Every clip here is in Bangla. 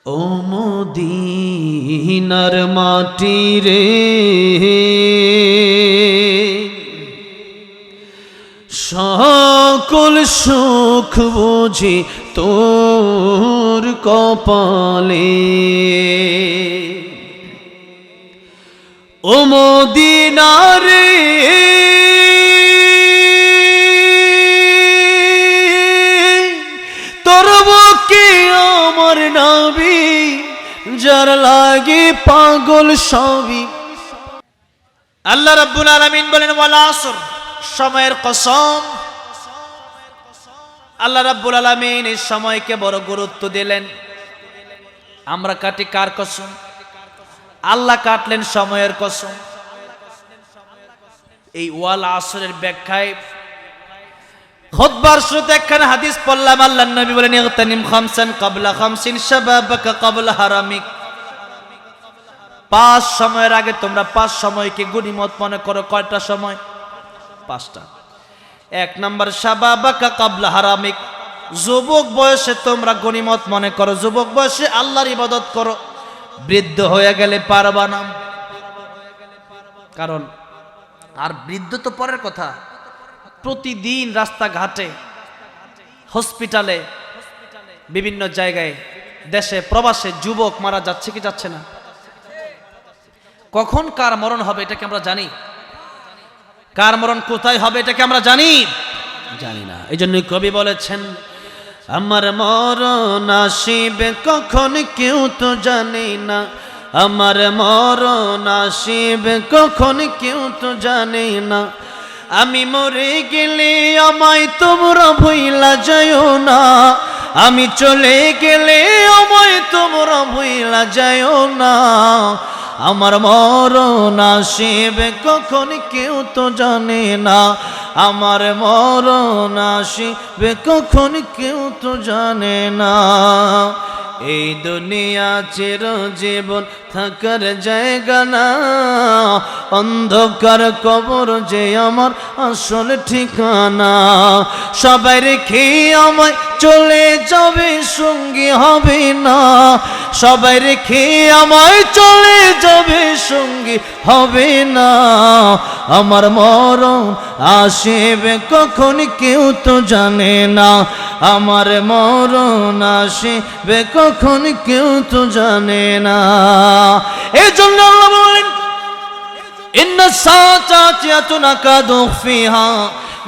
ও মদিনার মাটি রে, সকল সুখ বুঝি তোর কপালে। ও মদিনা রে, তোর বুকে আমার নবী, যার লাগে পাগল সবই। আল্লাহ রাব্বুল আলামিন বলেন ওয়াল আসর, সময়ের কসম। আল্লাহ রাব্বুল আলামিন এই সময়কে বড় গুরুত্ব দিলেন। আমরা কাটি কার কসম? আল্লাহ কাটলেন সময়ের কসম। এই ওয়াল আসরের ব্যাখ্যায় খুতবার শুরুতে একখানা হাদিস পড়লাম। আল্লাহর নবী বলেন ইগতানিম খামসান ক্বাবলা খামসিন শাবাবাকা ক্বাবলা হারামিক। 5 সময়ের আগে তোমরা 5 সময়কে গনিমত মনে করো। কয়টা সময়? 5টা। 1 নাম্বার শাবাবাকা ক্বাবলা হারামিক, যুবক বয়সে তোমরা গনিমত মনে করো, যুবক বয়সে আল্লাহর ইবাদত করো। বৃদ্ধ হয়ে গেলে পারবা না, কারণ আর বৃদ্ধ তো পরের কথা। প্রতিদিন রাস্তাঘাটে, হসপিটালে, বিভিন্ন জায়গায়, দেশে প্রবাসে যুবক মারা যাচ্ছে কি যাচ্ছে না? কখন কার মরণ হবে এটাকে আমরা জানি? কার মরণ কোথায় হবে এটাকে আমরা জানি? জানি না। এই জন্য কবি বলেছেন আমার মরণ আসিবে কখন কেউ তো জানে না, আমার মরণ আসিবে কখন কেউ তো জানে না। আমি মরে গেলে আমায় তোমরা ভুইলা যাইও না, আমি চলে গেলে আমায় তোমরা ভুইলা যাইও না। আমার মরণ আসিবে কখন কেউ তো জানে না, আমার মরণ আসিবে কখন কেউ তো জানে না। এই দুনিয়া চিরজীবন থাকার জায়গা না, অন্ধকার কবর যে আমার আসল ঠিকানা। সবাই রেখে আমায় চলে যাবে, সঙ্গী হবে না, সবাই রেখে আমায় চলে যাবে, সঙ্গী হবে না। আমার মরণ আসিবে কখন কেউ তো জানে না, আমার মরণ আসিবে কখন কেউ তো জানে না। এই জন্য আল্লাহ বলেন ইন্না সাআতাতি আতুনাকাদু ফিহা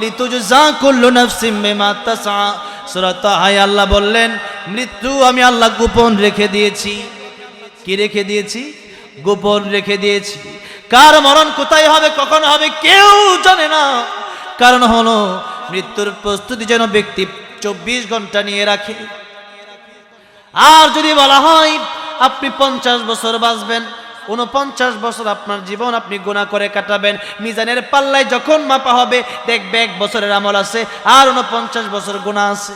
লিতুজজা কুল্লু নাফসিন বিমা তাসআ। সূরা তাহায় আল্লাহ বললেন মৃত্যু আমি আল্লাহ গোপন রেখে দিয়েছি। কি রেখে দিয়েছি? গোপন রেখে দিয়েছি। কার মরণ কোথায় হবে, কখন হবে কেউ জানে না। কারণ হলো মৃত্যুর প্রস্তুতি যেন ব্যক্তি 24 ঘন্টা নিয়ে রাখে। আর যদি বলা হয় আপনি 50 বছর বাঁচবেন, 49 বছর আপনার জীবন আপনি গুনাহ করে কাটাবেন, মিজানের পাল্লায় যখন মাপা হবে দেখবে 1 বছরের আমল আছে আর 49 বছর গুনাহ আছে।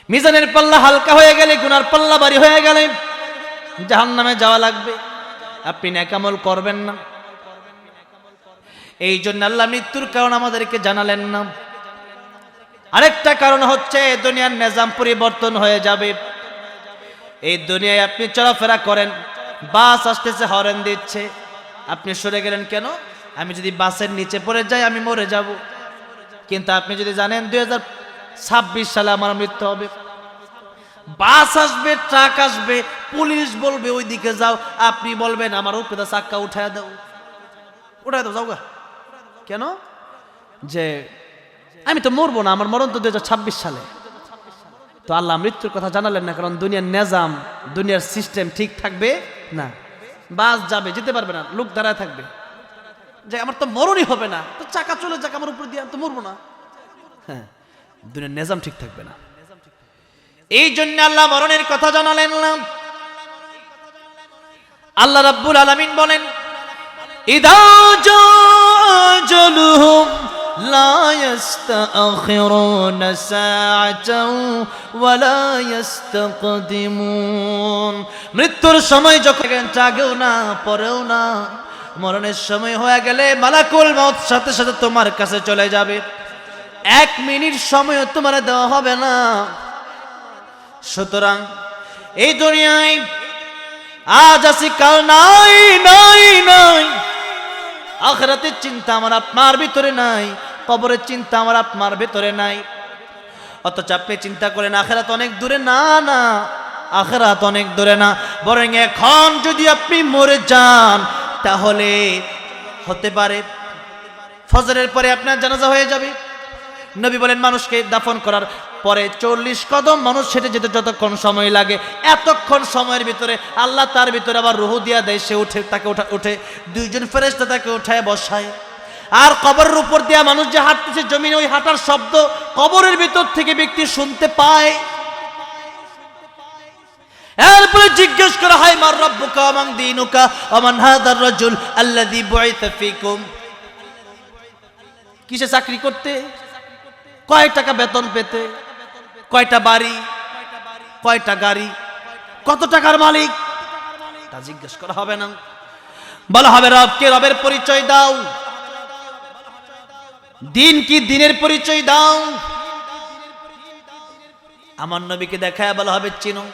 মিজানের পাল্লা হালকা হয়ে গেলে, গুনার পাল্লা ভারী হয়ে গেলে জাহান্নামে যাওয়া লাগবে। আপনি নেক আমল করবেন না। এই জন্য আল্লাহ মৃত্যুর কারণ আমাদেরকে জানালেন না। আরেকটা কারণ হচ্ছে দুনিয়ার নিজাম পরিবর্তন হয়ে যাবে। এই দুনিয়ায় আপনি চলাফেরা করেন, বাস আসতেছে, হরেন দিচ্ছে, আপনি সরে গেলেন কেন? আমি যদি বাসের নিচে পড়ে যাই আমি মরে যাব। কিন্তু আপনি যদি জানেন 2026 সালে আমার মৃত্যু হবে, বাস আসবে, ট্রাক আসবে, পুলিশ বলবে ওই দিকে যাও, আপনি বলবেন আমার উপরে চাক্কা উঠায় দাও, যাও গা। কেন? যে আমি তো মরবো না, আমার মরণ তো 2026 সালে। তো আল্লাহ মৃত্যুর কথা জানালেন না, কারণ দুনিয়ার নিজাম, দুনিয়ার সিস্টেম ঠিক থাকবে না। বাস যাবে, যেতে পারবে না, লোক দাঁড়ায় থাকবে, যে আমার তো মরণই হবে না, তো চাকা চলে যাক আমার উপর দিয়ে, আমি তো মরবো না। হ্যাঁ, দুনিয়ার নিজাম ঠিক থাকবে না। এই জন্য আল্লাহ মরণের কথা জানালেন না। আল্লাহ রাব্বুল আলামিন বলেন ইদা জাআজালুহুম লা ইস্তাখিরুনা সাআতাও ওয়া লা ইস্তাকদিমুন। মৃত্যুর সময় যখন আগেও না পরেও না, মরণের সময় হয়ে গেলে মালাকুল মউত সাথে সাথে তোমার কাছে চলে যাবে। 1 মিনিট সময় তোমার দেওয়া হবে না। সুতরাং এই দুনিয়ায় আজ আছি কাল নাই নাই নাই। আখিরাতের চিন্তা আমার আপনার ভিতরে নাই, কবরের চিন্তা আমার আপনার ভিতরে নাই। অথচ আপনি চিন্তা করেন আখিরাত অনেক দূরে। না না, আখিরাত অনেক দূরে না, বরং এখন যদি আপনি মরে যান তাহলে হতে পারে ফজরের পরে আপনার জানাজা হয়ে যাবে। নবী বলেন মানুষকে দাফন করার পরে 40 কদম মানুষ হেঁটে যেতে যতক্ষণ সময় লাগে, এতক্ষণ সময়ের ভিতরে আল্লাহ তার ভিতরে আবার রূহ দিয়া দেয়। সে উঠে, তাকে উঠে দুইজন ফেরেশতা তাকে উঠায় বসায়। আর কবরের উপর দিয়া মানুষ যে হাঁটতেছে জমিনে, ওই হাঁটার শব্দ কবরের ভিতর থেকে ব্যক্তি শুনতে পায়। এরপরে জিজ্ঞেস করা হয় মার রব্বুকা ওয়া মান দীনুকা ওয়া মান হাদার রাজুল আল্লাযী বুইসা ফীকুম। কিসে চাকরি করতে, কয় টাকা বেতন পেতে, কয়টা বাড়ি, কয়টা গাড়ি, কত টাকার মালিক, তা জিজ্ঞেস করা হবে না। বলা হবে রবকে, রবের পরিচয় দাও। দিন কি, দিনের পরিচয় দাও। আমার নবীকে দেখায় বলা হবে চিনো।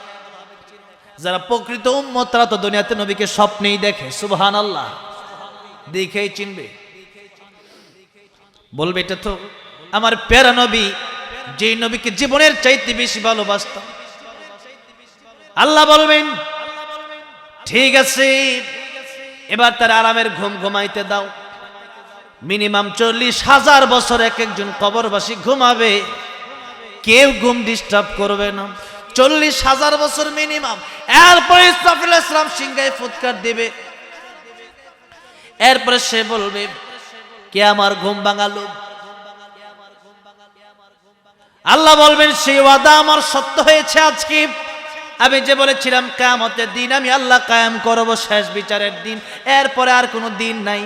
যারা প্রকৃত উম্মত তারা তো দুনিয়াতে নবীকে স্বপ্নেই দেখে, সুবহানাল্লাহ, দেখেই চিনবে, বলবে এটা তো আমার প্যারা নবী, যে নবীকে জীবনের চাইতে বেশি ভালোবাসতাম। আল্লাহ বলবেন ঠিক আছে, এবার তার আরামের ঘুম ঘুমাইতে দাও। মিনিমাম 40,000 বছর এক একজন কবরবাসী ঘুমাবে, কেউ ঘুম ডিস্টার্ব করবে না। 40,000 বছর মিনিমাম। এরপরে ইসরাফিল আলাইহিস সালাম সিংহায় ফুৎকার দেবে। এরপরে সে বলবে কে আমার ঘুম ভাঙালো। আল্লাহ বলবেন সেই ওয়াদা আমার সত্য হয়েছে আজকে। আমি যে বলেছিলাম কিয়ামতের দিন আমি আল্লাহ কায়েম করব, শেষ বিচারের দিন, এরপরে আর কোনো দিন নাই।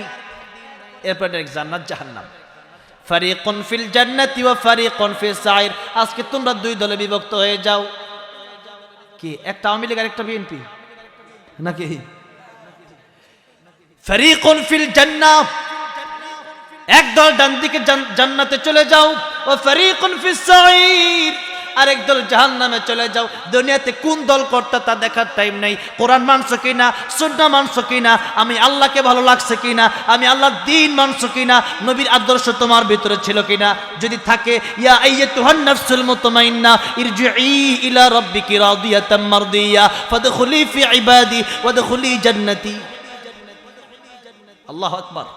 এরপরে জান্নাত জাহান্নাম। ফারিকুন ফিল জান্নাতি ওয়া ফারিকুন ফিস সাইর। আজকে তোমরা দুই দলে বিভক্ত হয়ে যাও। কি একটা আওয়ামী লীগ আর একটা বিএনপি নাকি? ফারিকুন ফিল জান্নাহ, একদল ডান দিকে জান্নাতে চলে যাও, ও ফারিকুন ফিস সাইর, আরেক দল জাহান্নামে চলে যাও। দুনিয়াতে কোন দল করতে তা দেখার টাইম নাই। কোরআন মানছো কিনা, সুন্নাহ মানছো কিনা, আমি আল্লাহকে ভালো লাগছে কিনা, আমি আল্লাহর দ্বীন মানছো কিনা, নবীর আদর্শ তোমার ভিতরে ছিল কিনা। যদি থাকে ইয়া আইয়াতুহান নাফসুল মুতমাইন্না ইরজিই ইলা রাব্বিকি রাদিয়াতাম মারদিয়া ফাদখুলি ফি ইবাদি ওয়াদখুলি জান্নাতি। আল্লাহু আকবার।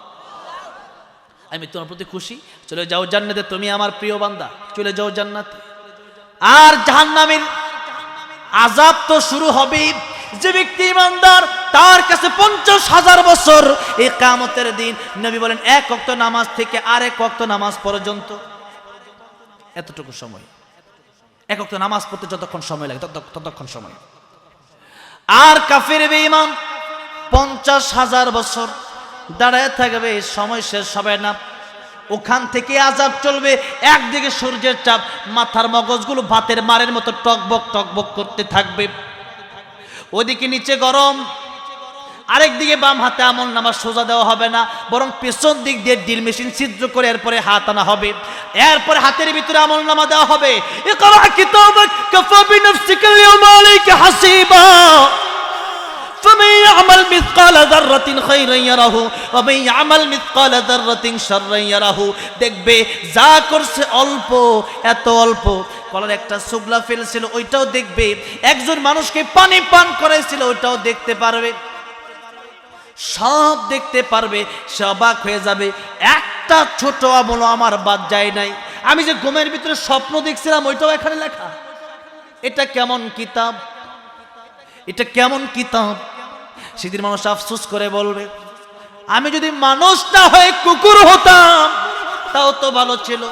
আমি তোমার প্রতি খুশি, চলে যাও জান্নাতে, তুমি আমার প্রিয় বান্দা, চলে যাও জান্নাতে। আর জাহান্নামের আযাব তো শুরু হবে। যে ব্যক্তি ইমানদার তার কাছে 50,000 বছর এই কিয়ামতের দিন। নবী বলেন এক ওয়াক্ত নামাজ থেকে আরেক ওয়াক্ত নামাজ পর্যন্ত এতটুকু সময়, এক ওয়াক্ত নামাজ পড়তে যতক্ষণ সময় লাগে ততক্ষণ সময়। আর কাফির বেঈমান 50,000 বছর দাঁড়ায় থাকবে, সময় শেষ হবে না। ওখান থেকে আযাব চলবে। একদিকে সূর্যের চাপ, মাথার মগজগুলো ভাতের মারের মতো টকবক টকবক করতে থাকবে। ওদিকে নিচে গরম, আরেকদিকে বাম হাতে আমল নামা সোজা দেওয়া হবে না, বরং পেছন দিক দিয়ে ড্রিল মেশিন ছিদ্র করে এরপরে হাত আনা হবে। এরপরে হাতের ভিতরে আমল নামা দেওয়া হবে। ইকরা কিতাবাক কাফা বিনাফসিকা আল-ইয়াওমা আলাইকা হাসিবা فمن يعمل مثقال ذرة خيرا يره ومن يعمل مثقال ذرة شرا يره। দেখবে যা করছে অল্প, এত অল্প, কলার একটা সুগলা ফেলছিল ওইটাও দেখবে, একজন মানুষকে পানি পান করাইছিল ওইটাও দেখতে পারবে, সব দেখতে পারবে। সে অবাক হয়ে যাবে, একটা ছোট আমল আমার বাদ যায় নাই। আমি যে ঘুমের ভিতরে স্বপ্ন দেখছিলাম ওইটাও এখানে লেখা। এটা কেমন কিতাব, এটা কেমন কিতাব। সেদিন মানুষ আফসোস করে বলবে আমি যদি মানুষ না হয়ে কুকুর হতাম তাও তো ভালো ছিল,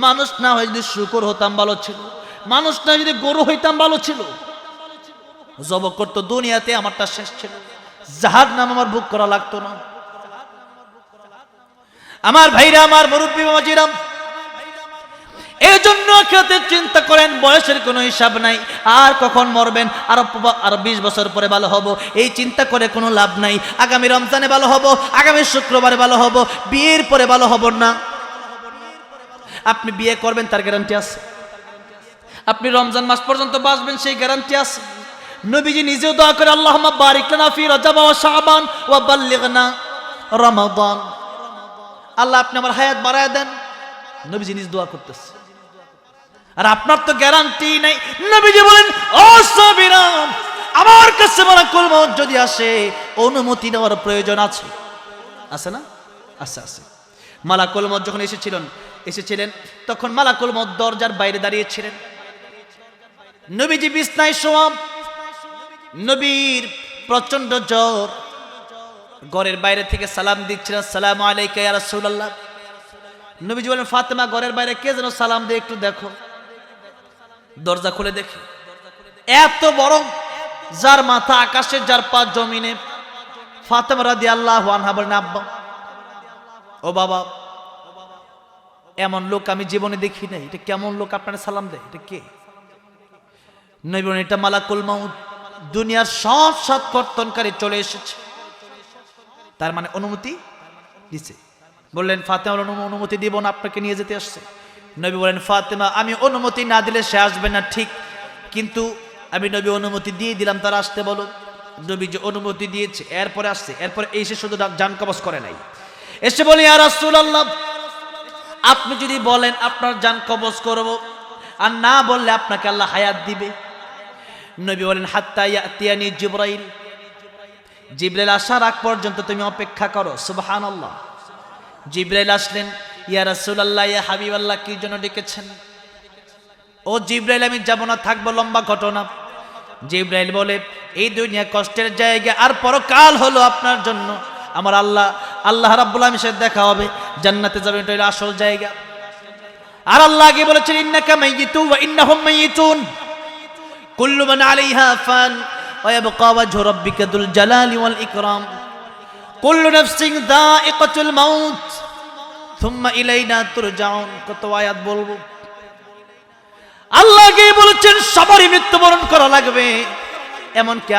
মানুষ না হয়ে যদি শুকর হতাম ভালো ছিল, মানুষ না যদি গরু হইতাম ভালো ছিল। জব করতো দুনিয়াতে আমারটা শেষ ছিল, জাহান্নাম আমার বুক করা লাগতো না। আমার ভাইরা, আমার মুরব্বী বাবাজিরা, এই জন্য আখিরাতে চিন্তা করেন, বয়সের কোনো হিসাব নাই, আর কখন মরবেন, আর 20 বছর পরে ভালো হব, এই চিন্তা করে কোনো লাভ নাই। আগামী রমজানে ভালো হব, আগামী শুক্রবারে ভালো হব, বিয়ের পরে ভালো হব না। আপনি বিয়ে করবেন তার গ্যারান্টি আছে, আপনি রমজান মাস পর্যন্ত বাঁচবেন সেই গ্যারান্টি আছে। নবীজি নিজেও দোয়া করে আল্লাহুম্মা বারিক লানা ফি রজব ওয়া শাবান ওয়া বাল্লিগনা রমাদান। আল্লাহ আপনি আমার হায়াত বাড়ায় দেন, নবীজি নিজ দোয়া করতেছে। আর আপনার তো গ্যারান্টি নাই। নবীজি বলেন ও সাহাবীরা, আমার কাছে মালাকুল মউত যদি আসে অনুমতি নেওয়ার প্রয়োজন আছে, আছে না? আছে। মালাকুল মউত যখন এসেছিলেন তখন মালাকুল মউত দরজার বাইরে দাঁড়িয়েছিলেন। নবীজি বিছনায় শোয়া, নবীর প্রচন্ড জ্বর, ঘরের বাইরে থেকে সালাম দিচ্ছিলেন, আসসালামু আলাইকা ইয়া রাসূলুল্লাহ। নবীজি বলেন ফাতেমা, ঘরের বাইরে কে যেন সালাম দিয়ে একটু দেখো। দরজা খুলে দেখে এত বড়, যার মাথা আকাশে যার পা জমিনে। ফাতেমা রাদিয়াল্লাহু আনহা বলেন আব্বা, ও বাবা, এমন লোক আমি জীবনে দেখি নাই, এটা কেমন লোক আপনারা সালাম দেয়, এটা কে? নবী বলেন এটা মালাকুল মউত, দুনিয়ার সব সাত কর্তনকারী চলে এসেছে। তার মানে অনুমতি দিছে। বললেন ফাতেমা অনুমতি দিব না, আপনাকে নিয়ে যেতে আসছে। নবী বলেন ফাতেমা, আমি অনুমতি না দিলে সে আসবে না ঠিক, কিন্তু আমি নবী অনুমতি দিয়ে দিলাম, তারা আসতে বলো। নবী যে অনুমতি দিয়েছে এরপরে আসছে, এরপরে এসে শুধু জান কবজ করে নাই, এসে বলে ইয়া রাসূলুল্লাহ, আপনি যদি বলেন আপনার জান কবজ করব, আর না বললে আপনাকে আল্লাহ হায়াত দিবে। নবী বলেন হাত্তা ইয়াতিয়ানি জিবরাইল, জিবরাইল আসার আগ পর্যন্ত তুমি অপেক্ষা করো। সুবহানাল্লাহ। জিবরাইল আসলেন, ইয়া রাসূলুল্লাহ, ইয়া হাবিবাল্লাহ, কি জন্য ডেকেছেন? ও জিবরাইল, আমি যাব না, থাকবো, লম্বা ঘটনা। জিবরাইল বলে এই দুনিয়া কষ্টের জায়গা, আর পরকাল হলো আপনার জন্য আমার আল্লাহ রাব্বুল আলামিনের সাথে দেখা হবে, জান্নাতে যাবেন, এটা হলো আসল জায়গা। আর আল্লাহ আগে বলেছেন ইন্নাকা মাইয়িতুন ওয়া ইন্নাহুম মাইয়িতুন, কুল্লু মান আলাইহা ফান ওয়া ইয়াবকা ওয়াজহু রাব্বিকা যুল জালালি ওয়াল ইকরাম, কুল্লু নাফসিন যায়িকাতুল মাউত সুম্মা ইলাইনা তুরজাউন। কত আয়াত বলবো। আল্লাহ আগে বলেছেন সবারই মৃত্যুবরণ করা লাগবে, এমনকি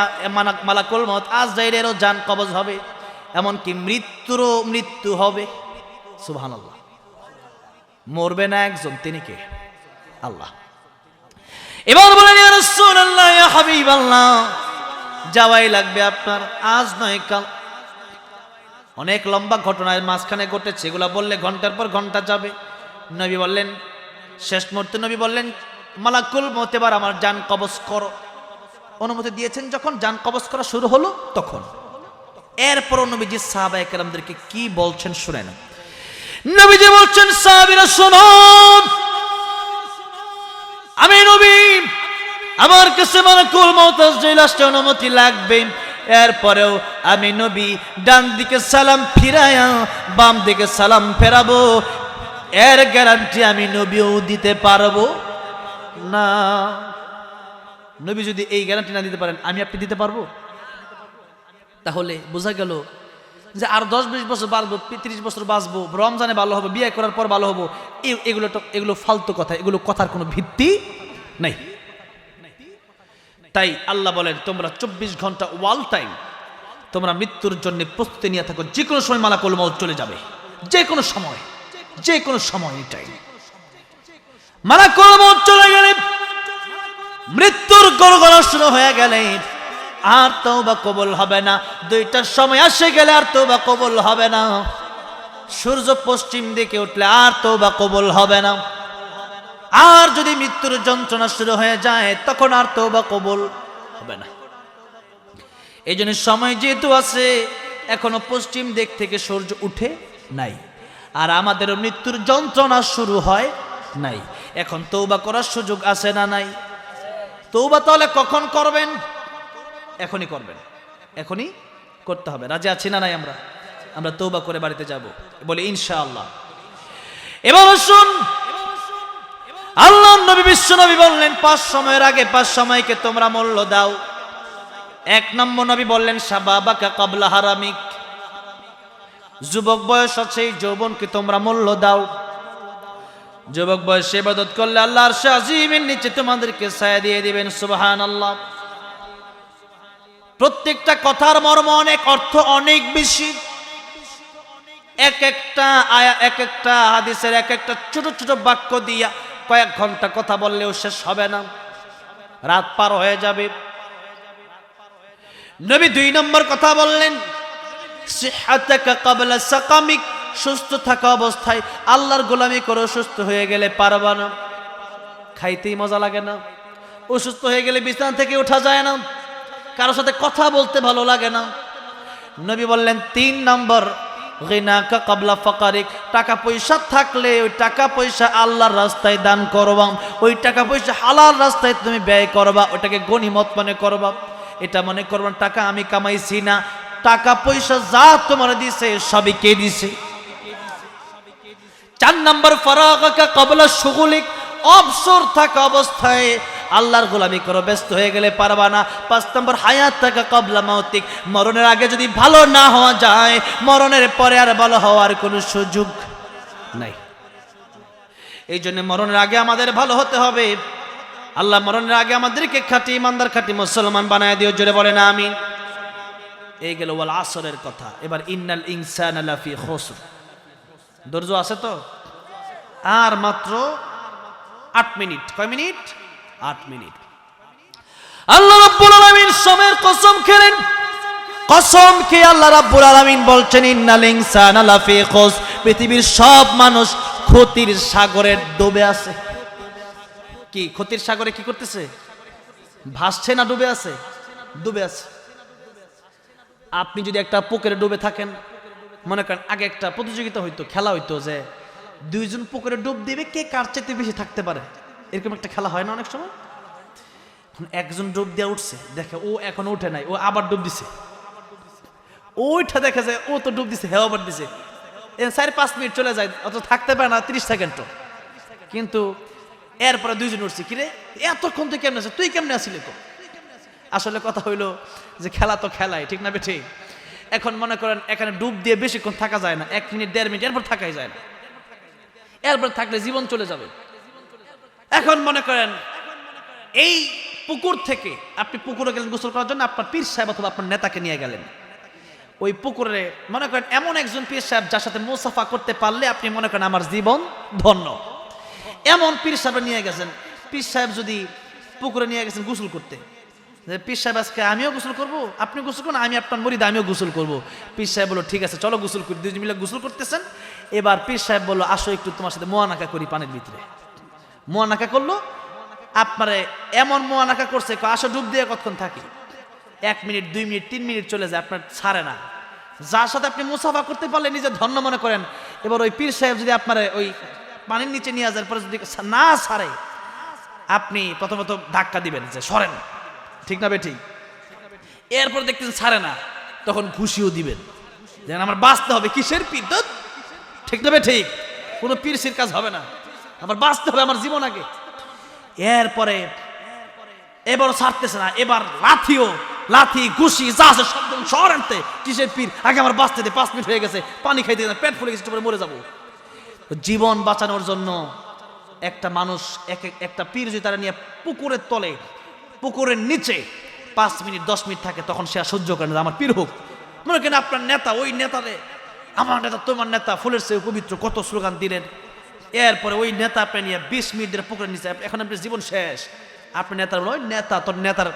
মালাকুল মউত আজরাইলেরও জান কবজ হবে, এমনকি মৃত্যু হবে। সুবহানাল্লাহ। মরবে না একজন, তিনি কে? আল্লাহ। এবার বলেন ইয়া রাসূলুল্লাহ, ইয়া হাবিবাল্লাহ, যাওয়াই লাগবে আপনার, আজ নয় কাল। অনেক লম্বা ঘটনার মাঝখানে ঘটেছে, এগুলা বললে ঘন্টার পর ঘন্টা যাবে। নবী বললেন, শেষ মুহূর্তে নবী বললেন মালাকুল মউত এবার আমার জান কবজ করো। অনুমতি দিয়েছেন যখন জান কবজ করা শুরু হলো তখন। এরপর নবীজি সাহাবায়ে কেরামদেরকে কি বলছেন শুনেন। নবীজি বলছেন সাহাবীরা শোনো, আমি নবী, আমার কাছে মালাকুল মউত আজরাইল আসতে অনুমতি লাগবে, এরপরেও আমি নবী ডান দিকে সালাম ফিরায়া বাম দিকে সালাম ফেরাবো, এর গ্যারান্টি আমি নবীও দিতে পারবো না। নবী যদি এই গ্যারান্টি না দিতে পারেন, আমি আপনি দিতে পারবো? তাহলে বোঝা গেল যে আর 10-20 বছর বাঁচবো, 30 বছর বাঁচবো, রমজানে ভালো হবো, বিয়ে করার পর ভালো হবো, এগুলো ফালতু কথা, এগুলো কথার কোনো ভিত্তি নাই। তাই আল্লাহ বলেন তোমরা 24 ঘন্টা ওয়াল টাইম তোমরা মৃত্যুর জন্য প্রস্তুতি নিয়ে থাকো, যে কোনো সময় মালাকুল মউত চলে যাবে, যে কোনো সময় টাইম। মালাকুল মউত চলে গেলে, মৃত্যুর গড়গড়া শুরু হয়ে গেলে আর তওবা কবুল হবে না। 2টার সময় আসে গেলে আর তওবা কবুল হবে না। সূর্য পশ্চিম দিকে উঠলে আর তওবা কবুল হবে না। আর যদি মৃত্যুর যন্ত্রণা শুরু হয়ে যায় তখন আর তওবা কবুল হবে না। এই জন্য সময় যেহেতু আছে, এখনো পশ্চিম দিক থেকে সূর্য উঠে নাই, আর আমাদের মৃত্যুর যন্ত্রণা শুরু হয় নাই। এখন তওবা করার সুযোগ আছে না নাই? তওবা তাহলে কখন করবেন? এখনই করবেন, এখনই করতে হবে। রাজি আছি না নাই? আমরা তওবা করে বাড়িতে যাব, বলি ইনশাআল্লাহ। এবার শুন, আল্লাহর নবী বিশ্ব নবী বললেন 5 সময়ের আগে 5 সময়কে তোমরা মূল্য দাও। 1 নম্বর নবী বললেন শাবাবাকা ক্বাবলা হারামিক, যুবক বয়স আছে, যৌবনকে তোমরা মূল্য দাও। যুবক বয়সে ইবাদত করলে আল্লাহর আরশে আজিমের নিচে তোমাদেরকে ছায়া দিয়ে দিবেন। সুবহানাল্লাহ। প্রত্যেকটা কথার মর্ম অনেক, অর্থ অনেক বেশি। এক একটা হাদিসের এক একটা ছোট ছোট বাক্য দিয়া কয়েক ঘন্টা কথা বললেও শেষ হবে না, রাত পার হয়ে যাবে। নবী 2 নম্বর কথা বললেন, সিহহাতাকা ক্বাবলা সাকামিক, সুস্থ থাকা অবস্থায় আল্লাহর গোলামি করো, সুস্থ হয়ে গেলে পারবা না। খাইতেই মজা লাগে না, অসুস্থ হয়ে গেলে বিছানা থেকে ওঠা যায় না, কারোর সাথে কথা বলতে ভালো লাগে না। নবী বললেন 3 নম্বর, গিনাকা ক্বাবলা ফাকারিক, টাকা পয়সা থাকলে ওই টাকা পয়সা আল্লাহর রাস্তায় দান করবা, ওই টাকা পয়সা হালাল রাস্তায় তুমি ব্যয় করবা, ওটাকে গনিমত মনে করবা। এটা মনে করবা টাকা আমি কামাইছি না, টাকা পয়সা যা তোমার দিছে সবই কে দিছে। 4 নম্বর, ফারাগাকা ক্বাবলা শুগুলিক, অবসর থাকা অবস্থায় আল্লাহর গোলামি করো, ব্যস্ত হয়ে গেলে পারবা না। 5 নম্বর, হায়াতাকা ক্বাবলা মাউতিক, মরণের আগে যদি ভালো না হওয়া যায়, মরণের পরে আর ভালো হওয়ার কোনো সুযোগ নাই। এই জন্য মরণের আগে আমাদের ভালো হতে হবে। আল্লাহ মরণের আগে আমাদেরকে খাঁটি ইমানদার, খাঁটি মুসলমান বানায় দিও, জোরে বলেন আমিন। এই গেল ওয়াল আসরের কথা। এবার ইন্নাল ইনসানা লাফি খুসর, ধৈর্য আছে তো? আর মাত্র 8 মিনিট। কয় মিনিট? 8 মিনিট। আল্লাহ রাব্বুল আলামিন সময়ের কসম খেলেন, কসম খেয়ে আল্লাহ রাব্বুল আলামিন বলছেন, ইন্নাল ইনসানা লাফি খুসর, পৃথিবীর সব মানুষ ক্ষতির সাগরে ডুবে আছে। কি ক্ষতির সাগরে কি করতেছে? ভাসছে না ডুবে আছে? ডুবে আছে। আপনি যদি একটা পুকুরে ডুবে থাকেন, মনে করেন আগে একটা প্রতিযোগিতা হইতো, খেলা হইতো যে 2 জন পুকুরে ডুব দিবে, কে কার চাইতে বেশি থাকতে পারে, এরকম একটা খেলা হয় না অনেক সময়। একজন ডুব দিয়ে উঠছে, দেখে ও এখন উঠে নাই, ও আবার ডুব দিছে, ওইটা দেখে যায় ও তো ডুব দিছে, হেও আবার দিছে, 4-5 মিনিট চলে যায়, অত থাকতে পারে না 30 সেকেন্ড। কিন্তু এরপরে 2 জন উঠছে, কিরে এতক্ষণ তুই কেমনে আছে, তুই কেমনে আসিলি তো? আসলে কথা হইলো যে খেলা তো খেলাই, ঠিক না বেঠিক? এখন মনে করেন এখানে ডুব দিয়ে বেশিক্ষণ থাকা যায় না, 1 মিনিট 1.5 মিনিট, এরপর থাকাই যায় না, এরপর থাকলে জীবন চলে যাবে। এখন মনে করেন এই পুকুর থেকে আপনি পুকুরে গেলেন গোসল করার জন্য, আপনার পীর সাহেব অথবা আপনার নেতাকে নিয়ে গেলেন ওই পুকুরে, মনে করেন এমন একজন পীর সাহেব যার সাথে মুসাফা করতে পারলে আপনি মনে করেন আমার জীবন ধন্য, এমন পীর সাহেব নিয়ে গেছেন। পীর সাহেব যদি পুকুরে নিয়ে গেছেন গোসল করতে, পীর সাহেব আজকে আমিও গোসল করবো, আপনি গোসল করুন, আমি আপনার মুরিদ, আমিও গোসল করবো। পীর সাহেব বললো ঠিক আছে চলো গোসল করি, 2 জন মিলে গোসল করতেছেন। এবার পীর সাহেব বললো আসো একটু তোমার সাথে মোয়ানাকা করি পানির ভিতরে। মোয়ানাকা করলো, আপনারে এমন মোয়ানাকা করছে, আসো ডুব দিয়ে কতক্ষণ থাকি, 1 মিনিট 2 মিনিট 3 মিনিট চলে যায়, আপনার ছাড়ে না। যার সাথে আপনি মুসাফা করতে পারলে নিজে ধন্য মনে করেন। এবার ওই পীর সাহেব যদি আপনার ওই পানির নিচে নিয়ে যাওয়ার পরে যদি না ছাড়ে, আপনি প্রথমত ধাক্কা দিবেন যে সরেন, ঠিক না বেঠিক? এরপর দেখতেন ছাড়ে না, তখন ঘুষিও দিবেন, যেন আমার বাঁচতে হবে। কিসের পীর? ঠিক না বেঠিক? কোনো পীরসির কাজ হবে না, আমার বাঁচতে হবে, আমার জীবন আগে। এরপরে এবার ছাড়তেছে না, এবার লাথি ঘুষি যা আছে সব শহর আনতে। কিসের পীর? আগে আমার বাঁচতে দে, 5 মিনিট হয়ে গেছে, পানি খাইতে না, পেট ফুলে গেছে, মরে যাবো। জীবন বাঁচানোর জন্য একটা মানুষ একটা পীর যদি তারা নিয়ে পুকুরের তলে, পুকুরের নিচে 5 মিনিট 10 মিনিট থাকে, তখন সে সহ্য করে না, আমার পীর হোক। মনে করেন আপনার নেতা, ওই নেতারে আমার নেতা তোমার নেতা ফুলের চেয়ে পবিত্র, কত স্লোগান দিলেন। এরপরে ওই নেতা আপনি নিয়ে 20 মিনিট ধরে পুকুরের নিচে, এখন আপনার জীবন শেষ। আপনি নেতার ওই নেতা, তোর নেতার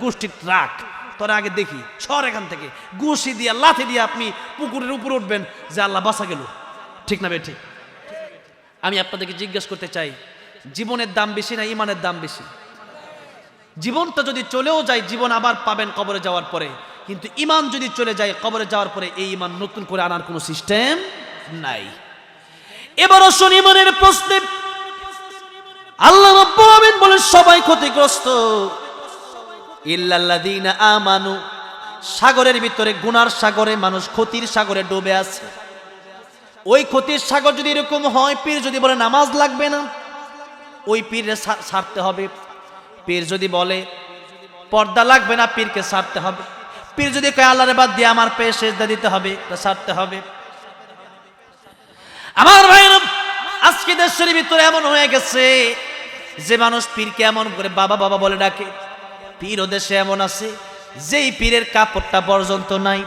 গোষ্ঠীর রাখ, তোর আগে দেখি সর এখান থেকে, ঘুষি দিয়া লাথি দিয়ে আপনি পুকুরের উপরে উঠবেন যে আল্লাহ বাঁচা গেল, ঠিক না বেঠিক? আমি আপনাদেরকে জিজ্ঞেস করতে চাই, জীবনের দাম বেশি না ইমানের দাম বেশি? জীবনটা যদি চলেও যায়, জীবন আবার পাবেন কবরে যাওয়ার পরে, কিন্তু ইমান যদি চলে যায় কবরে যাওয়ার পরে, এই ইমান নতুন করে আনার কোনো সিস্টেম নাই। এবার আসুন ইমানের প্রশ্নে। আল্লাহ রাব্বুল আলামিন বলেন সবাই ক্ষতিগ্রস্ত ইল্লাল্লাযীনা আমানু, সাগরের ভিতরে, গুনার সাগরে মানুষ ক্ষতির সাগরে ডুবে আছে। ওই ক্ষতির সাগর যদি এরকম হয়, পীর যদি বলে নামাজ লাগবে না, ওই পীরকে ছাড়তে হবে। পীর যদি বলে পর্দা লাগবে না, পীরকে ছাড়তে হবে। পীর যদি কয় আল্লাহর বাদ দিয়ে আমার পায়ে সেজদা দিতে হবে, তা ছাড়তে হবে। আমার ভাইরা, আজকে দেশের ভিতরে এমন হয়ে গেছে যে মানুষ পীরকে এমন করে বাবা বাবা বলে ডাকে। পীর ও দেশে এমন আছে যেই পীরের কাপড়টা পর্যন্ত নাই,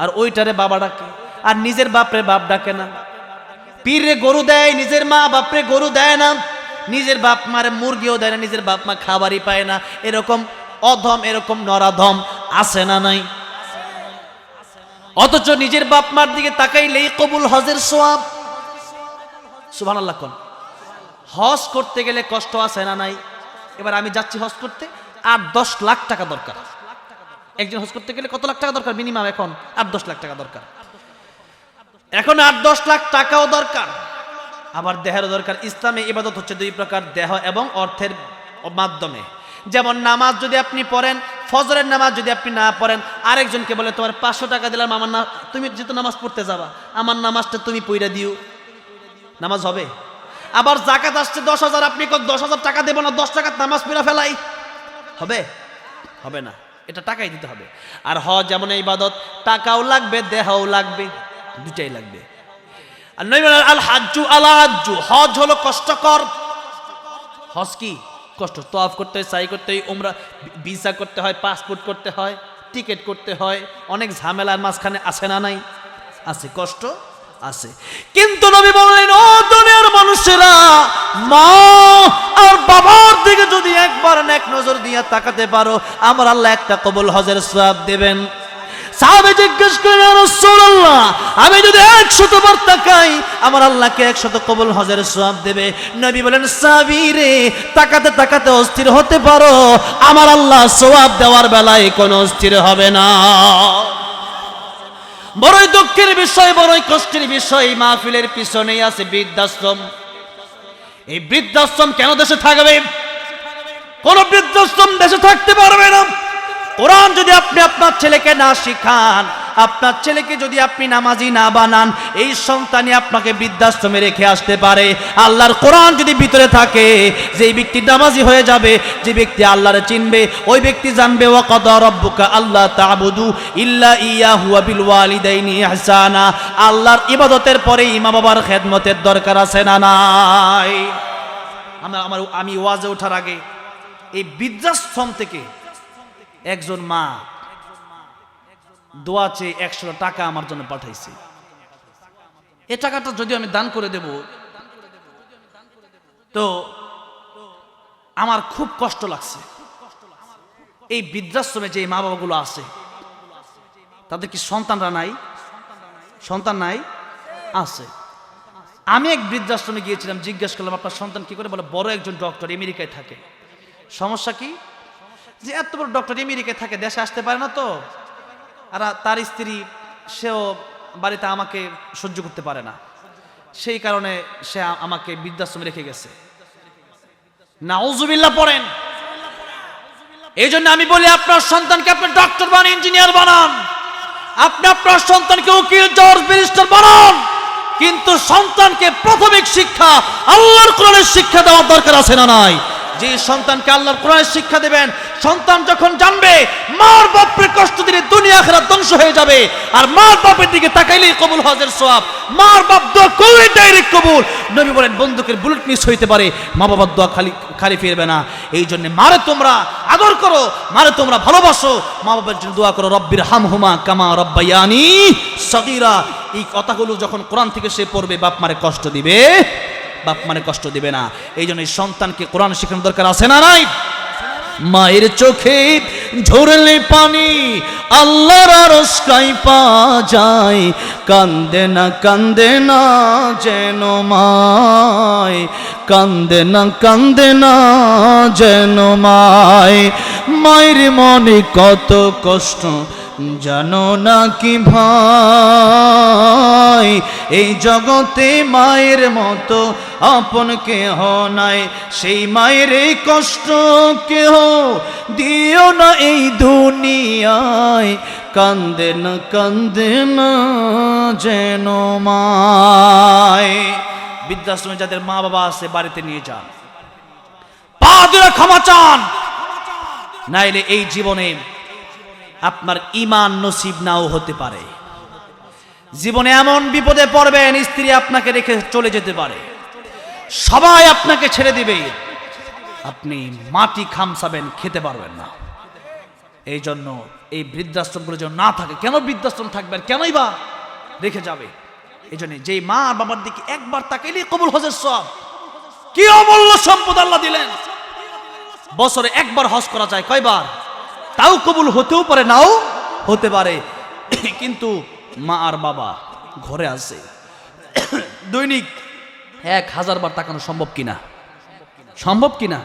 আর ওইটারে বাবা ডাকে, আর নিজের বাপরে বাপ ডাকে না। পীরে গরু দেয়, নিজের মা বাপরে গরু দেয় না, নিজের বাপ মারে মুরগিও দেয় না, নিজের বাপ মা খাবারই পায় না। এরকম অধম, এরকম নরাধম আছে না নাই? অথচ নিজের বাপ মার দিকে তাকাইলেই কবুল হজের সওয়াব। সুবহানাল্লাহ কোন। হজ করতে গেলে কষ্ট আছে না নাই? এবার আমি যাচ্ছি হজ করতে, 8-10 লাখ টাকা দরকার। একজন হজ করতে গেলে কত লাখ টাকা দরকার? মিনিমাম এখন 8-10 লাখ টাকা দরকার। এখন 8-10 লাখ টাকাও দরকার, আবার দেহেরও দরকার। ইসলামে ইবাদত হচ্ছে দুই প্রকার, দেহ এবং অর্থের মাধ্যমে। যেমন নামাজ যদি আপনি পড়েন, ফজরের নামাজ যদি আপনি না পড়েন, আরেকজনকে বলে তোমার 500 টাকা দিলাম, আমার না, তুমি যেহেতু নামাজ পড়তে যাবা, আমার নামাজটা তুমি পড়ে দিও, নামাজ হবে? আবার যাকাত আসছে 10,000, আপনি 10,000 টাকা দেবো না, 10 টাকার নামাজ পড়া ফেলাই, হবে? হবে না, এটা টাকাই দিতে হবে। আর হজ যেমন ইবাদত, টাকাও লাগবে, দেহও লাগবে, দুটাই লাগবে। আর নবী বলেন আল হাজ্জু আলা হাজ্জু, হজ হলো কষ্টকর। হজ কি? কষ্ট। তওয়াফ করতে হয়, সাই করতে হয়, উমরা, ভিসা করতে হয়, পাসপোর্ট করতে হয়, টিকিট করতে হয়, অনেক ঝামেলার মাঝখানে আছে না নাই? আছে, কষ্ট আছে। কিন্তু নবী বললেন, ও দুনিয়ার মানুষেরা, মা আর বাবার দিকে যদি একবার নেক নজর দিয়ে তাকাতে পারো, আমার আল্লাহ একটা কবুল হজের সওয়াব দেবেন। সাহাবে জিজ্ঞেস করেন, ইয়া রাসূলুল্লাহ, আমি যদি 100 বার তাকাই, আমার আল্লাহকে 100 কবুল হজের সওয়াব দেবে? নবী বলেন, সাহাবী রে, তাকাতে তাকাতে অস্থির হতে পারো, আমার আল্লাহ সওয়াব দেওয়ার বেলায় কোনো অস্থির হবে না। বড়ই দুঃখের বিষয়, বড়ই কষ্টের বিষয়, মাহফিলের পিছনেই আছে বৃদ্ধাশ্রম। এই বৃদ্ধাশ্রম কেন দেশে থাকবে? কোন বৃদ্ধাশ্রম দেশে থাকতে পারবে না। কোরআন যদি আপনি আপনার ছেলেকে না শিখান, আপনার ছেলেকে যদি আপনি নামাজি না বানান, এই সন্তানই আপনাকে বৃদ্ধাশ্রমে রেখে আসতে পারে। আল্লাহর কোরআন যদি ভিতরে থাকে, যে ব্যক্তি নামাজি হয়ে যাবে, যে ব্যক্তি আল্লাহরে চিনবে, ওই ব্যক্তি জানবে ওয়া কাদা রাব্বুকা আল্লা তা'বুদু ইল্লা ইয়াহু ওয়া বিল ওয়ালিদাইনি ইহসানা। আল্লাহর ইবাদতের পরে মা বাবার খেদমতের দরকার আছে না নাই? আমি ওয়াজে ওঠার আগে এই বৃদ্ধাশ্রম থেকে একজন মা দোয়া চেয়ে 100 টাকা আমার জন্য পাঠাইছে। এই টাকাটা যদি আমি দান করে দেব, তো আমার খুব কষ্ট লাগছে। এই বৃদ্ধাশ্রমে যে মা বাবাগুলো আছে, তাদের কি সন্তানরা নাই? সন্তান নাই? আছে। আমি এক বৃদ্ধাশ্রমে গিয়েছিলাম, জিজ্ঞেস করলাম আপনার সন্তান কি করে? বলে বড় একজন ডক্টর, আমেরিকায় থাকে। সমস্যা কি? যে এত বড় ডক্টর আমেরিকায় থাকে, দেশে আসতে পারে না, তো আর তার স্ত্রী, সেও বাড়িতে আমাকে সহ্য করতে পারে না, সেই কারণে সে আমাকে বৃদ্ধাশ্রমে রেখে গেছে। নাউজুবিল্লাহ পড়েন। এই জন্য আমি বলি, আপনার সন্তানকে আপনি ডক্টর বানান, ইঞ্জিনিয়ার বানান, আপনি আপনার সন্তানকে উকিল, জজ, ব্যারিস্টার বানান, কিন্তু সন্তানকে প্রাথমিক শিক্ষা আল্লাহর কোরআনের শিক্ষা দেওয়ার দরকার আছে না নাই? যে সন্তানকে আল্লাহর কোরআনের শিক্ষা দেবেন, সন্তান যখন জানবে মার বাপের কষ্ট দিলে দুনিয়া আখিরাত ধ্বংস হয়ে যাবে, আর মার বাপের দিকে তাকাইলেই কবুল হজের সওয়াব, মার বাপ দোয়া করলে ডাইরেক্ট কবুল। নবী বলেন, বন্দুকের বুলেট মিস হইতে পারে, মা বাবার দোয়া খালি ফিরবে না। এই জন্য মারে তোমরা আদর করো, মারে তোমরা ভালোবাসো, মা বাবার জন্য দোয়া করো, রব্বির হামহুমা কামা রব্বায়ানি সগীরা। এই কথাগুলো যখন কোরআন থেকে সে পড়বে, বাপ মারে কষ্ট দিবে, বাপ মানে কষ্ট দিবে না। এই জন্য সন্তানকে কোরআন শেখানোর দরকার আছে না নাই? মায়ের চোখে ঝরলে পানি আল্লাহর আরশ কাঁইপা যায়, কান্দে না যেন মায়, কান্দে না যেন মায়। মায়ের মনে কত কষ্ট জানো না কি ভাই, এই জগতে মায়ের মতো আপন কেহ নাই, সেই মায়ের এই কষ্ট কেহ দিও না এই দুনিয়ায়, কান্দে না যেন মায়। বৃদ্ধাশ্রমে যাদের মা বাবা আছে, বাড়িতে নিয়ে যান, পা ধরে ক্ষমা চান, নাইলে এই জীবনে আপনার ঈমান নসিব নাও হতে পারে। জীবনে এমন বিপদে পড়বেন, স্ত্রী আপনাকে রেখে চলে যেতে পারে, সবাই আপনাকে ছেড়ে দিবে, আপনি মাটি খামসাবেন, খেতে পারবেন না। এই জন্য এই বৃদ্ধাশ্রমগুলো যেন না থাকে। কেন বৃদ্ধাশ্রম থাকবেন? কেনই বা রেখে যাবে? এই জন্য যেই মা বাবার দিকে একবার তাকাইলেই কবুল হজের সওয়াব। কি অমূল্য সম্পদ আল্লাহ দিলেন। বছরে একবার হজ করা যায়, কয়বার? তাও কবুল হতেও পারে, নাও হতে পারে। কিন্তু মা আর বাবা ঘরে আছে, দৈনিক 1000 বার তাকানো সম্ভব কিনা? সম্ভব কিনা?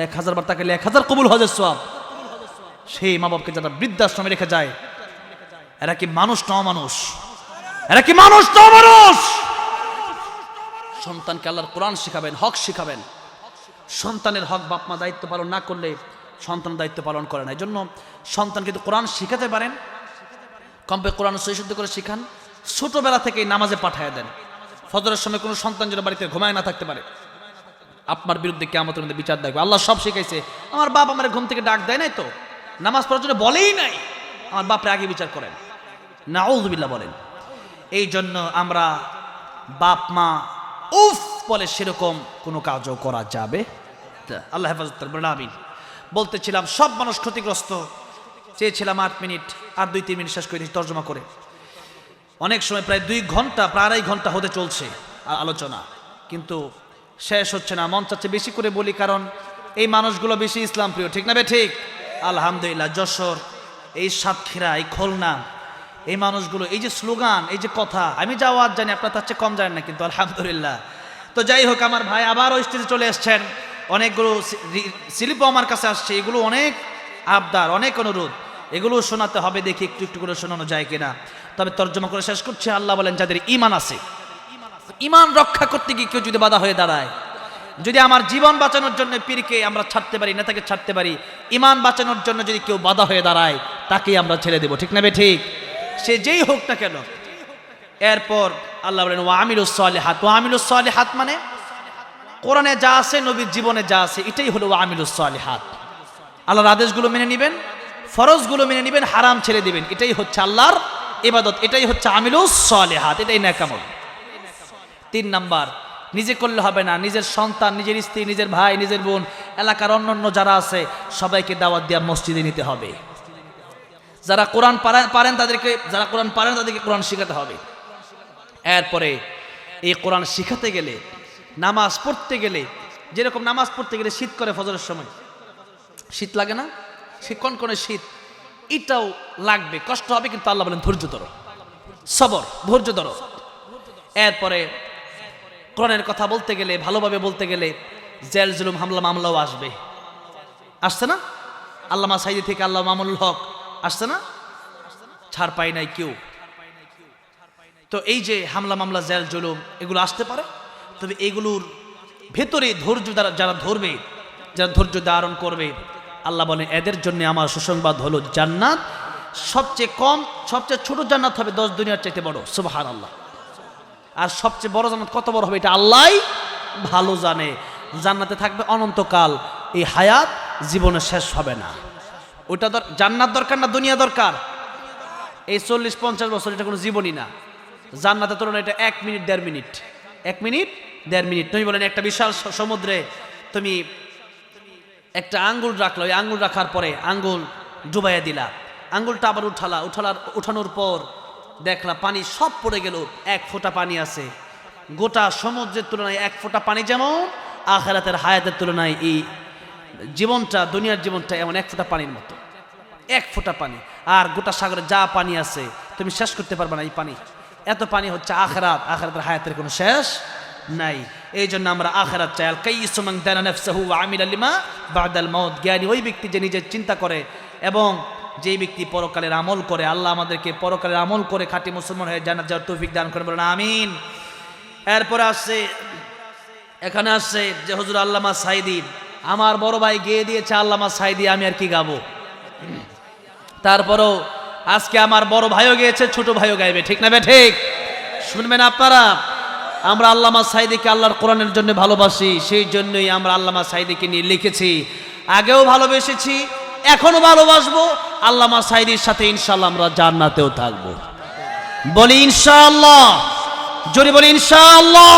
1000 বার তাকালে 1000 কবুল হজের সওয়াব। সেই মা বাবাকে যারা বৃদ্ধাশ্রমে রেখে যায়, এরা কি মানুষ না অমানুষ? এরা কি মানুষ না অমানুষ? সন্তানকে আল্লাহর কোরআন শিখাবেন, হক শিখাবেন। সন্তানের হক বাপ মা দায়িত্ব পালন না করলে সন্তান দায়িত্ব পালন করে না। এই জন্য সন্তানকে যদি কোরআন শিখাতে পারেন, কমপে কোরআন সহিশুদ্ধ করে শিখান, ছোটবেলা থেকেই নামাজে পাঠায় দেন। ফজরের সময় কোনো সন্তান যেন বাড়িতে ঘুমায় না থাকতে পারে, আপনার বিরুদ্ধে কিয়ামতের মধ্যে বিচার দেখবে। আল্লাহ সব শিখাইছে। আমার বাপ আমার ঘুম থেকে ডাক দেয় নাই তো, নামাজ পড়ার জন্য বলেই নাই, আমার বাপরে আগে বিচার করেন, নাউযুবিল্লাহ বলেন। এই জন্য আমরা বাপ মা উফ বলে সেরকম কোনো কাজও করা যাবে না। আল্লাহ হেফাজত করবেন, আমিন। বলতেছিলাম সব মানুষ ক্ষতিগ্রস্ত। চেয়েছিলাম 8 মিনিট, আর 2-3 মিনিট শেষ করে দিচ্ছি তর্জমা করে। অনেক সময় প্রায় 2 ঘন্টা, প্রায় 2.5 ঘন্টা হতে চলছে আলোচনা, কিন্তু শেষ হচ্ছে না। মন চাচ্ছে বেশি করে বলি, কারণ এই মানুষগুলো বেশি ইসলাম প্রিয়, ঠিক না বে ঠিক? আলহামদুলিল্লাহ, যশোর, এই সাতক্ষীরা, এই খুলনা, এই মানুষগুলো, এই যে স্লোগান, এই যে কথা, আমি যা আওয়াজ জানি আপনার তার চেয়ে কম জানেন না, কিন্তু আলহামদুলিল্লাহ। তো যাই হোক, আমার ভাই আবারও স্টেজে চলে এসছেন। অনেকগুলো স্লিপও আমার কাছে আসছে, এগুলো অনেক আবদার, অনেক অনুরোধ, এগুলো শোনাতে হবে। দেখি একটু একটু করে শোনানো যায় কিনা। তবে তর্জমা করে শেষ করছি। আল্লাহ বলেন, যাদের ঈমান আছে, ঈমান রক্ষা করতে গিয়ে কেউ যদি বাধা হয়ে দাঁড়ায়, যদি আমার জীবন বাঁচানোর জন্য পীরকে আমরা ছাড়তে পারি, নেতাকে ছাড়তে পারি, ঈমান বাঁচানোর জন্য যদি কেউ বাধা হয়ে দাঁড়ায়, তাকেই আমরা ছেড়ে দেব, ঠিক না বে ঠিক? সে যেই হোক না কেন। এরপর আল্লাহ বলেন, ওয়া আমিলুস সালিহাত। ওয়া আমিলুস সালিহাত মানে কোরআনে যা আছে, নবীর জীবনে যা আছে, এটাই হলো ওয়া আমিলুস সালিহাত। আল্লাহর আদেশগুলো মেনে নেবেন, ফরজগুলো মেনে নেবেন, হারাম ছেড়ে দিবেন। এটাই হচ্ছে আল্লাহর ইবাদত, এটাই হচ্ছে আমিলুস সালিহাত, এটাই নেক আমল। 3 নাম্বার, নিজে করলে হবে না, নিজের সন্তান, নিজের স্ত্রী, নিজের ভাই, নিজের বোন, এলাকার অন্যান্য যারা আছে সবাইকে দাওয়াত দিয়ে মসজিদে নিতে হবে। যারা কোরআন পারেন তাদেরকে, যারা কোরআন পারেন তাদেরকে কোরআন শিখাতে হবে। এরপরে এই কোরআন শিখাতে গেলে, নামাজ পড়তে গেলে, যেরকম নামাজ পড়তে গেলে শীত করে, ফজরের সময় শীত লাগে না? সে কনকনে শীত, এটাও লাগবে, কষ্ট হবে, কিন্তু আল্লাহ বলেন ধৈর্য ধরো, সবর, ধৈর্য ধরো। এরপরে কোরআনের কথা বলতে গেলে, ভালোভাবে বলতে গেলে জেল জুলুম হামলা মামলাও আসবে, আসছে না? আল্লামা সাইদি থেকে আল্লাহ মামুনুল হক আসছে না? ছাড় পাই নাই কেউ। তো এই যে হামলা মামলা, জেল জুলুম, এগুলো আসতে পারে, তবে এগুলোর ভেতরে ধৈর্য যারা ধরবে, যারা ধৈর্য ধারণ করবে, আল্লাহ বলেন এদের জন্য আমার সুসংবাদ হলো জান্নাত। সবচেয়ে কম, সবচেয়ে ছোট জান্নাত হবে 10 দুনিয়ার চাইতে বড়, সুবহানাল্লাহ। আর সবচেয়ে বড় জান্নাত কত বড় হবে এটা আল্লাহই ভালো জানে। জান্নাতে থাকবে অনন্তকাল, এই হায়াত জীবনে শেষ হবে না। ওটা জান্নাত দরকার না দুনিয়া দরকার? এই 40-50 বছর এটা কোনো জীবনই না। জান্নাতের তুলনায় এটা 1 মিনিট 1.5 মিনিট, 1 মিনিট 1.5 মিনিট। তুমি বলেন একটা বিশাল সমুদ্রে তুমি একটা আঙ্গুল রাখলো, ওই আঙ্গুল রাখার পরে আঙ্গুল ডুবাইয়া দিলা, আঙ্গুলটা আবার উঠানোর পর দেখলা পানি সব পড়ে গেল, 1 ফোঁটা পানি আছে। গোটা সমুদ্রের তুলনায় 1 ফোঁটা পানি যেমন, আখিরাতের হায়াতের তুলনায় এই জীবনটা, দুনিয়ার জীবনটা এমন 1 ফোঁটা পানির মতো, 1 ফোঁটা পানি। আর গোটা সাগরে যা পানি আছে তুমি শেষ করতে পারবে না এই পানি। এত পানি হচ্ছে আখিরাত, আখিরাতের হায়াতের কোনো শেষ নাই। এই জন্য আমরা আখিরাত চাই। আল কাইয়িসু মান দানা নাফসাহু ওয়া আমিলা লিমা বাদাল মাউত। জ্ঞানী ওই ব্যক্তি যে নিজের চিন্তা করে এবং যেই ব্যক্তি পরকালের আমল করে। আল্লাহ আমাদেরকে পরকালের আমল করে খাঁটি মুসলমান হয়ে জান্নাত যাওয়ার তৌফিক দান করেন, বলেন আমিন। এরপরে আসছে, এখানে আসছে যে হুজুর আল্লামা সাইদি, আমার বড় ভাই গেয়ে দিয়েছে আল্লামা সাইদি, আমি আর কি গাবো? তারপরও আজকে আমার বড় ভাইও গেয়েছে, ছোট ভাইও গাইবে, ঠিক না বে ঠিক? শুনবেন আপনারা, আমরা আল্লামা সাইদিকে আল্লাহর কোরআনের জন্য ভালোবাসি, সেই জন্যই আমরা আল্লামা সাইদিকে নিয়ে লিখেছি। আগেও ভালোবেসেছি, এখনো ভালোবাসবো। আল্লামা সাইদির সাথে ইনশাআল্লাহ আমরা জান্নাতেও থাকবো। বলি ইনশাআল্লাহ, জোরে বলি ইনশাআল্লাহ।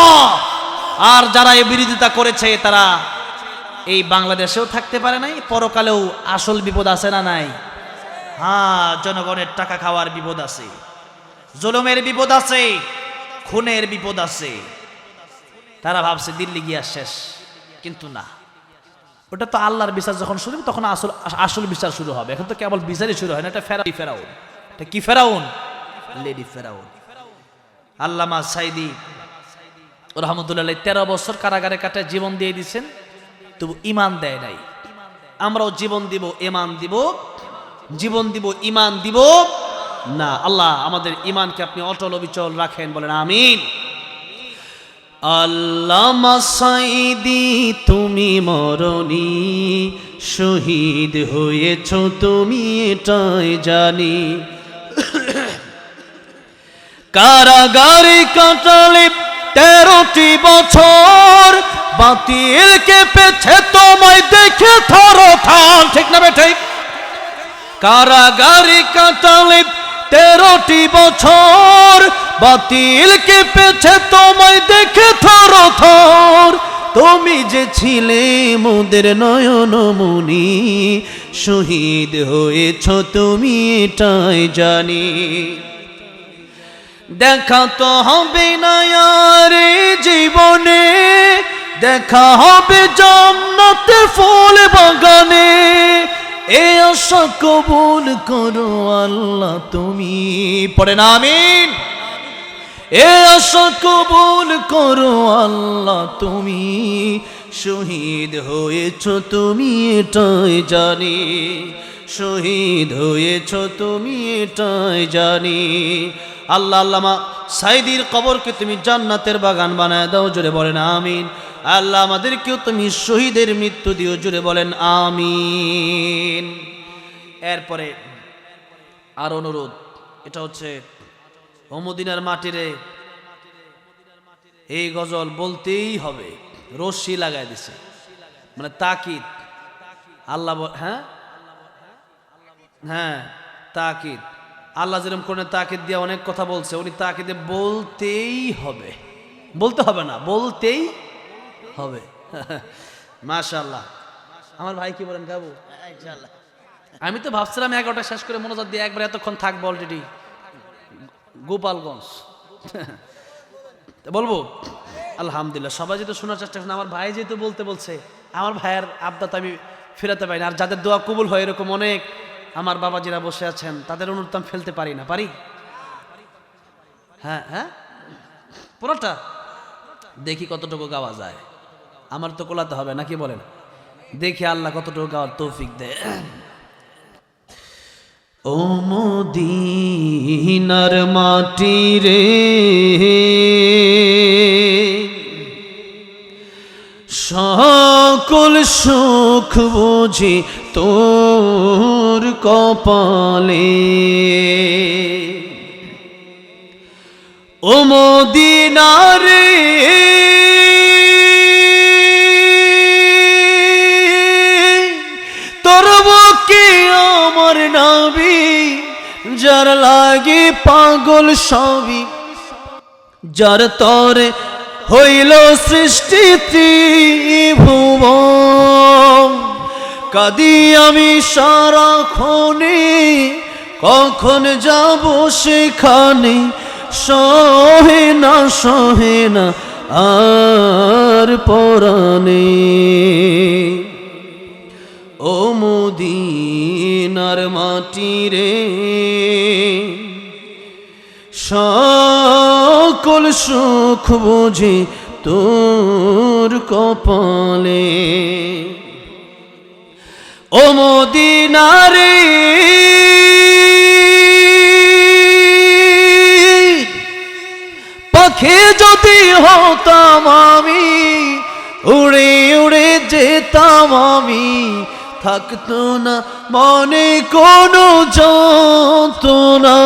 আর যারা এই বিরোধিতা করেছে তারা এই বাংলাদেশেও থাকতে পারে নাই, পরকালেও আসল বিপদ আছে না নাই? হ্যাঁ, জনগণের টাকা খাওয়ার বিপদ আছে, জুলুমের বিপদ আছে, খুনের বিপদ আছে। তারা ভাবছে দিল্লি গিয়া শেষ, কিন্তু না, ওটা তো আল্লাহর বিচার যখন শুরু হবে তখন আসল বিচার শুরু হবে। এখন তো কেবল বিচারই শুরু হয় না, এটা ফেরাউন। এটা কি ফেরাউন? লেডি ফেরাউন। আল্লামা সাইদি রহমতুল্লাহ 13 বছর কারাগারে কাটায় জীবন দিয়ে দিয়েছেন, তবু ইমান দেয় নাই। আমরাও জীবন দিব, ইমান দিব, জীবন দিব, ইমান দিব না। আল্লাহ আমাদের ইমানকে আপনি অটল অবিচল রাখেন, বলেন আমিন। আল্লামা সাইদি তুমি মরণি, শহীদ হয়েছ তুমি এটাই জানি। কারাগারে কাটালে 13টি বছর, বাতিল কেঁপেছে তোমায় দেখে থরথর। ঠিক না ঠিক? কারাগারে কাটালে 13টি বছর, বাতিল কেঁপেছে তোমায় দেখে থরথর। তুমি যে ছিলে মোদের নয়নমণি, শহীদ হয়েছ তুমি এটাই জানি। দেখা তো হবে না আর জীবনে, দেখা হবে জান্নাতে ফুল বাগানে। এ আশা কবুল করো আল্লাহ তুমি, পড়েন আমিন। এ আশা কবুল করো আল্লাহ তুমি, শহীদ হয়েছ তুমি এটাই জানি। শহীদ হয়েছ তুমি এটাই জানি। আল্লাহ আল্লামা সাইদির কবরকে তুমি জান্নাতের বাগান বানায় দাও, জোরে বলেন আমিন। আল্লাহ আমাদেরকেও তুমি শহীদের মৃত্যু দিও, জোরে বলেন আমিন। এরপরে আর অনুরোধ, এটা হচ্ছে ও মদিনার মাটিরে, এই গজল বলতেই হবে। রশ্মি লাগাই দিছে, মানে তাকিদ। আল্লাহ হ্যাঁ হ্যাঁ তাকিদ। আল্লাহ যেরকম করে তাকিদ দিয়ে অনেক কথা বলছে, উনি তাকিদে বলতেই হবে। বলতে হবে না, বলতেই হবে। মাশাআল্লাহ। আমার ভাই কি বলেন গাবো? আমি তো ভাবছিলাম 11টা শেষ করে মনোজাত দিয়ে একবার এতক্ষণ থাকবো, অলরেডি গোপালগঞ্জ। বলবো আলহামদুলিল্লাহ। সবাই যেহেতু শোনার চেষ্টা করছেন, আমার ভাই যেহেতু বলতে বলছে, আমার ভাইয়ের আবদাত আমি ফেরাতে পারি না। আর যাদের দোয়া কবুল হয় এরকম অনেক আমার বাবাজিরা বসে আছেন, তাদের অনুরোধ আমি ফেলতে পারি না। পারি? হ্যাঁ হ্যাঁ, পুরোটা দেখি কতটুকু গাওয়া যায়। আমার তো কোলাতে হবে নাকি বলেন? দেখি আল্লাহ কতটুকু গাওয়ার তৌফিক দেয়। ও মদিনার মাটি রে, সকল সুখ বুঝি তোর কপালে। ও মদিনারে তোর বুকে আমার নবী, যার লাগি পাগল সবই, যার তরে হইল সৃষ্টি ত্রিভুবন। কাঁদি আমি সারাক্ষণে, কখন যাব সেখানে, সহে না আর পরাণে। ও মদিনার মাটি রে, সকল সুখ বুঝি তোর কপালে। ও মদিনারে পাখি যদি হতাম আমি, উড়ে উড়ে যেতাম আমি, থাকতো না মনে কোনো যন্ত্রণা।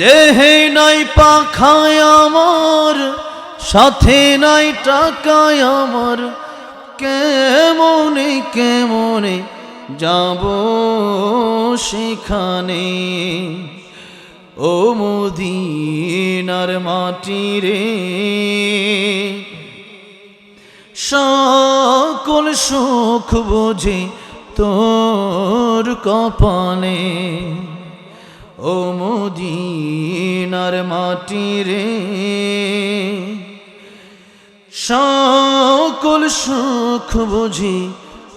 দেহে নাই পাখায় আমার, সাথে নাই টাকায় আমার, কেমনে কেমনে যাব সেখানে। ও মদিনার মাটি রে, সকল সুখ বুঝি তোর কপালে। ও মদিনার মাটি রে, সকল সুখ বুঝি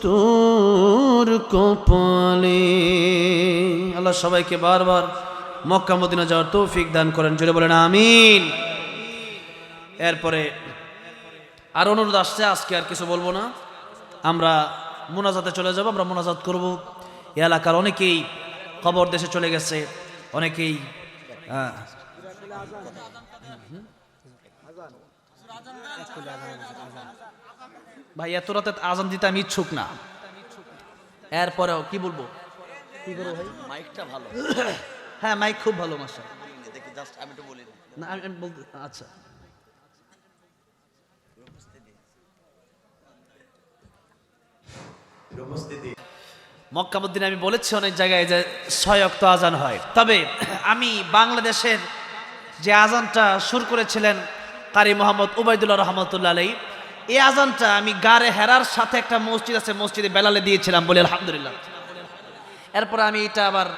তোর কপালে। আল্লাহ সবাইকে বারবার মক্কা মদিনা যাওয়ার তৌফিক দান করেন, জোরে বলেন আমিন। এরপরে আর অনুরোধ আসছে, আজকে আর কিছু বলবো না, আমরা মোনাজাতে চলে যাব। আমরা মোনাজাত করব। এই এলাকার অনেকেই কবর দেশে চলে গেছে, অনেকেই ভাই এত রাতে আজান দিতে আমি ইচ্ছুক না। এরপরেও কি বলবো, কি করবো ভাই? মাইকটা ভালো। হ্যাঁ মাইক খুব ভালো মাশা। দেখি জাস্ট আমি একটু বলি। না আমি বলতে আচ্ছা মক্কা মদিনা আমি বলেছি অনেক জায়গায় যে 6 ওয়াক্ত আজান হয়, তবে আমি বাংলাদেশের যে আজানটা শুরু করেছিলেন কারি মোহাম্মদ উবাইদুল্লাহ রহমতুল্লাহ আলাইহি, এই আজানটা আমি গারে হেরার সাথে একটা মসজিদ আছে, মসজিদে বেলালে দিয়েছিলাম, বলি আলহামদুলিল্লাহ। এরপর আমি এটা আবার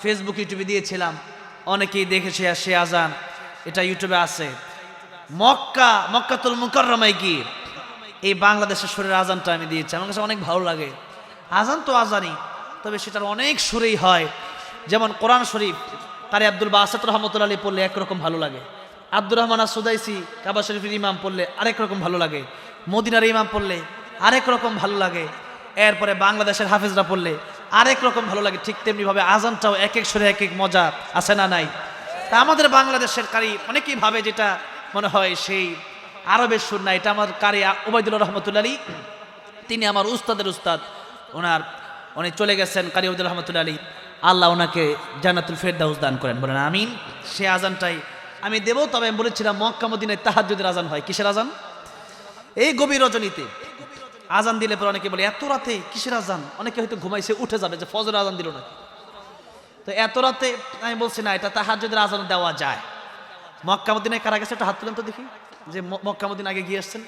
ফেসবুক ইউটিউবে দিয়েছিলাম, অনেকেই দেখেছে সে আজান, এটা ইউটিউবে আছে। মক্কাতুল মুকাররমায় কি এই বাংলাদেশের সুরের আজানটা আমি দিয়েছি, আমার কাছে অনেক ভালো লাগে। আজান তো আজানই, তবে সেটার অনেক সুরেই হয়। যেমন কোরআন শরীফ কারি আব্দুল বাসাত রহমতুল্লাহ আলাইহি পড়লে একরকম ভালো লাগে, আব্দুর রহমান সুদাইসি কাবা শরীফের ইমাম পড়লে আরেক রকম ভালো লাগে, মদিনার ইমাম পড়লে আরেক রকম ভালো লাগে, এরপরে বাংলাদেশের হাফেজরা পড়লে আরেক রকম ভালো লাগে। ঠিক তেমনিভাবে আজানটাও এক এক সুরে এক এক মজা আছে না নাই? তা আমাদের বাংলাদেশের কারি অনেকেই ভাবে যেটা মনে হয় সেই আরবের সুর না, এটা আমার কারি উবাইদুল্লাহ রহমতুল্লাহ আলাইহি, তিনি আমার উস্তাদের উস্তাদ, উনি চলে গেছেন কারি উবাইদুল্লাহ রহমতুল্লাহ আলাইহি, আল্লাহ ওনাকে জান্নাতুল ফেরদাউস দান করেন, বলেন আমিন। সে আজানটাই আমি দেব। তবে আমি বলেছিলাম মক্কা মদিনায় তাহাজ্জুদের আজান হয়। কিসের আজান? এই গভীর রজনীতে আজান দিলে পরে অনেকে বলে এত রাতে কিসের আজান, অনেকে হয়তো ঘুমাইছে উঠে যাবে যে ফজর আজান দিল না, তো এত রাতে আমি বলছি না, এটা তাহাজ্জুদের আজান দেওয়া যায়। মক্কা মদিনায় কারা গেছে একটা হাত তুলেন তো দেখি, যে মক্কা মদিনা আগে গিয়ে আসছেন।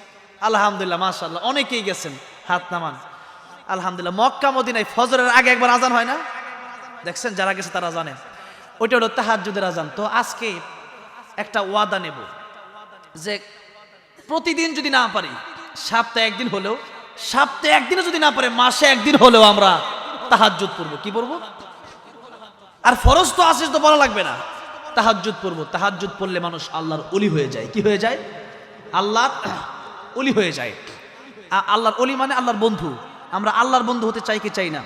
আলহামদুলিল্লাহ মাশাআল্লাহ, অনেকেই গেছেন, হাত নামান। আলহামদুলিল্লাহ। মক্কা মদিনায় ফজরের আগে একবার আজান হয় না? দেখছেন, যারা গেছে তারা জানেন, ওইটা হলো তাহাজ্জুদের আজান। তো আজকে একটা ওয়াদা নেব যে প্রতিদিন যদি না পারি, সপ্তাহে একদিন হলেও, সপ্তাহে একদিনও যদি না পারে, মাসে একদিন হলেও আমরা তাহাজ্জুদ পড়বো। কি পড়বো? আর ফরজ তো আসিস তো বলা লাগবে না, তাহাজ্জুদ পড়বো। তাহাজ্জুদ পড়লে মানুষ আল্লাহর ওলি হয়ে যায়। কি হয়ে যায়? আল্লাহর ওলি হয়ে যায়। আল্লাহর ওলি মানে আল্লাহর বন্ধু। আমরা আল্লাহর বন্ধু হতে চাই কি চাই না?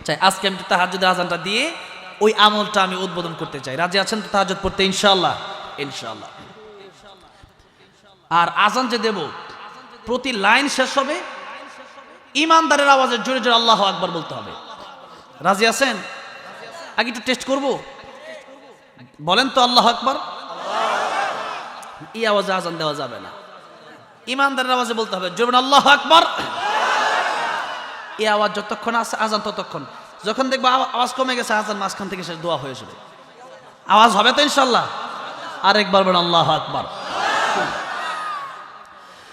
চাই। আজকে আমি তাহাজ্জুদের আজানটা দিয়ে ওই আমলটা আমি উদ্বোধন করতে চাই। রাজি আছেন তো তাহাজ্জুদ পড়তে? ইনশাআল্লাহ, ইনশাআল্লাহ। আর আজান যে দেব, প্রতি লাইন শেষ হবে ইমানদারের আওয়াজে জোরে জোরে আল্লাহু আকবার বলতে হবে। রাজি আছেন? আগে একটু টেস্ট করব, বলেন তো আল্লাহু আকবার। এই আওয়াজে আজান দেওয়া যাবে না, ইমানদারের আওয়াজে বলতে হবে জোরে আল্লাহু আকবার। এই আওয়াজ যতক্ষণ আছে আজান ততক্ষণ। যখন দেখবো আওয়াজ কমে গেছে, আজান মাঝখান থেকে সে দোয়া হয়ে যাবে। আওয়াজ হবে তো ইনশাআল্লাহ? আরেকবার বলেন আল্লাহু আকবার।